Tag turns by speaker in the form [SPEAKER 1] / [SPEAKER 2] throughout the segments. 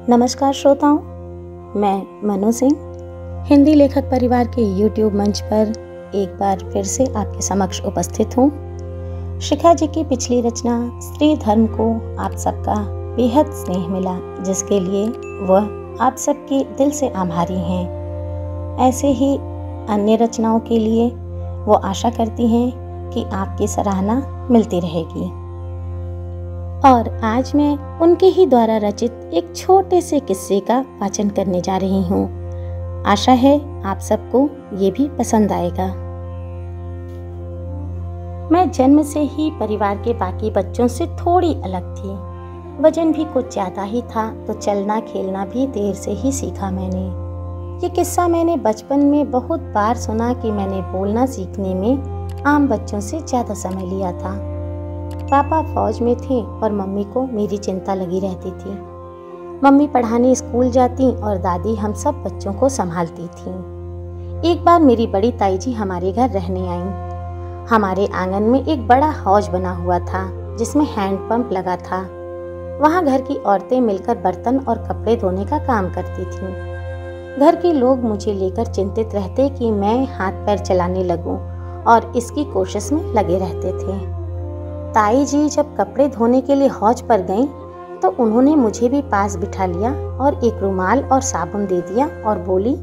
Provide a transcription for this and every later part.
[SPEAKER 1] नमस्कार श्रोताओं, मैं मनु सिंह हिंदी लेखक परिवार के YouTube मंच पर एक बार फिर से आपके समक्ष उपस्थित हूँ। शिखा जी की पिछली रचना स्त्री धर्म को आप सबका बेहद स्नेह मिला, जिसके लिए वह आप सबके दिल से आभारी हैं। ऐसे ही अन्य रचनाओं के लिए वो आशा करती हैं कि आपकी सराहना मिलती रहेगी। और आज मैं उनके ही द्वारा रचित एक छोटे से किस्से का वाचन करने जा रही हूँ। आशा है आप सबको ये भी पसंद आएगा। मैं जन्म से ही परिवार के बाकी बच्चों से थोड़ी अलग थी। वजन भी कुछ ज़्यादा ही था, तो चलना खेलना भी देर से ही सीखा मैंने। ये किस्सा मैंने बचपन में बहुत बार सुना कि मैंने बोलना सीखने में आम बच्चों से ज़्यादा समय लिया था। पापा फौज में थे और मम्मी को मेरी चिंता लगी रहती थी। मम्मी पढ़ाने स्कूल जाती और दादी हम सब बच्चों को संभालती थीं। एक बार मेरी बड़ी ताई जी हमारे घर रहने आईं। हमारे आंगन में एक बड़ा हौज बना हुआ था, जिसमें हैंड पंप लगा था। वहाँ घर की औरतें मिलकर बर्तन और कपड़े धोने का काम करती थीं। घर के लोग मुझे लेकर चिंतित रहते कि मैं हाथ पैर चलाने लगूं, और इसकी कोशिश में लगे रहते थे। ताई जी जब कपड़े धोने के लिए हौज पर गईं, तो उन्होंने मुझे भी पास बिठा लिया और एक रुमाल और साबुन दे दिया और बोली,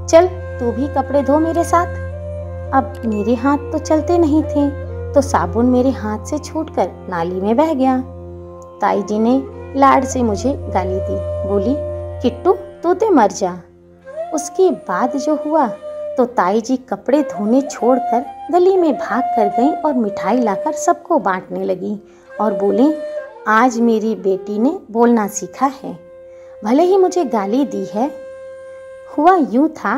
[SPEAKER 1] चल तू भी कपड़े धो मेरे साथ। अब मेरे हाथ तो चलते नहीं थे, तो साबुन मेरे हाथ से छूटकर नाली में बह गया। ताई जी ने लाड से मुझे गाली दी, बोली, किट्टू तू तो मर जा। उसके बाद जो हुआ, तो ताई जी कपड़े धोने छोड़कर गली में भाग कर गईं और मिठाई लाकर सबको बांटने लगी और बोली, आज मेरी बेटी ने बोलना सीखा है, भले ही मुझे गाली दी है। हुआ यूं था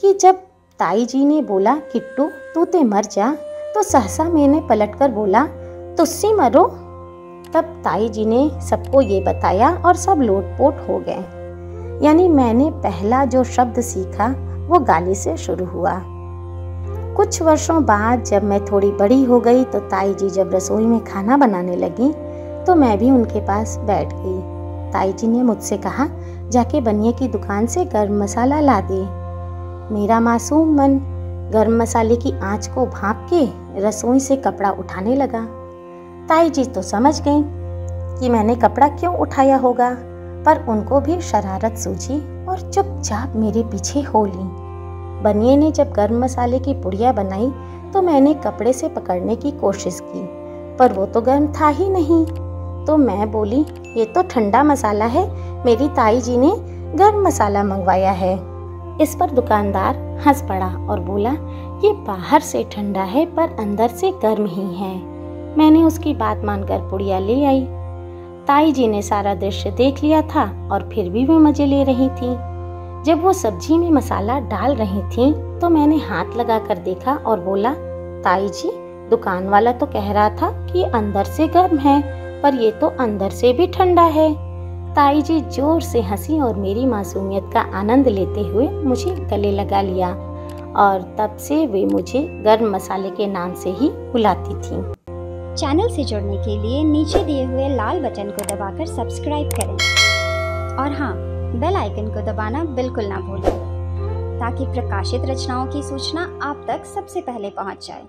[SPEAKER 1] कि जब ताई जी ने बोला, किट्टू तू ते मर जा, तो सहसा मैंने पलटकर बोला, तुस्सी मरो। तब ताई जी ने सबको ये बताया और सब लोटपोट हो गए। यानी मैंने पहला जो शब्द सीखा वो गाली से शुरू हुआ। कुछ वर्षों बाद जब मैं थोड़ी बड़ी हो गई, तो ताई जी जब रसोई में खाना बनाने लगी, तो मैं भी उनके पास बैठ गई। ताई जी ने मुझसे कहा, जाके बनिए की दुकान से गर्म मसाला ला दे। मेरा मासूम मन गर्म मसाले की आंच को भांप के रसोई से कपड़ा उठाने लगा। ताई जी तो समझ गईं कि मैंने कपड़ा क्यों उठाया होगा, पर उनको भी शरारत सूझी और चुपचाप मेरे पीछे हो ली। बनिए ने जब गर्म मसाले की पुड़िया बनाई, तो मैंने कपड़े से पकड़ने की कोशिश की, पर वो तो गर्म था ही नहीं। तो मैं बोली, ये तो ठंडा मसाला है, मेरी ताई जी ने गर्म मसाला मंगवाया है। इस पर दुकानदार हंस पड़ा और बोला, ये बाहर से ठंडा है पर अंदर से गर्म ही है। मैंने उसकी बात मानकर पुड़िया ले आई। ताई जी ने सारा दृश्य देख लिया था और फिर भी वो मजे ले रही थी। जब वो सब्जी में मसाला डाल रही थी, तो मैंने हाथ लगा कर देखा और बोला, ताई जी दुकान वाला तो कह रहा था कि अंदर से गर्म है, पर ये तो अंदर से भी ठंडा है। ताई जी जोर से हंसी और मेरी मासूमियत का आनंद लेते हुए मुझे गले लगा लिया, और तब से वे मुझे गर्म मसाले के नाम से ही बुलाती थी।
[SPEAKER 2] चैनल से जुड़ने के लिए नीचे दिए हुए लाल बटन को दबाकर सब्सक्राइब करें और हाँ, बेल आइकन को दबाना बिल्कुल ना भूलें, ताकि प्रकाशित रचनाओं की सूचना आप तक सबसे पहले पहुंच जाए।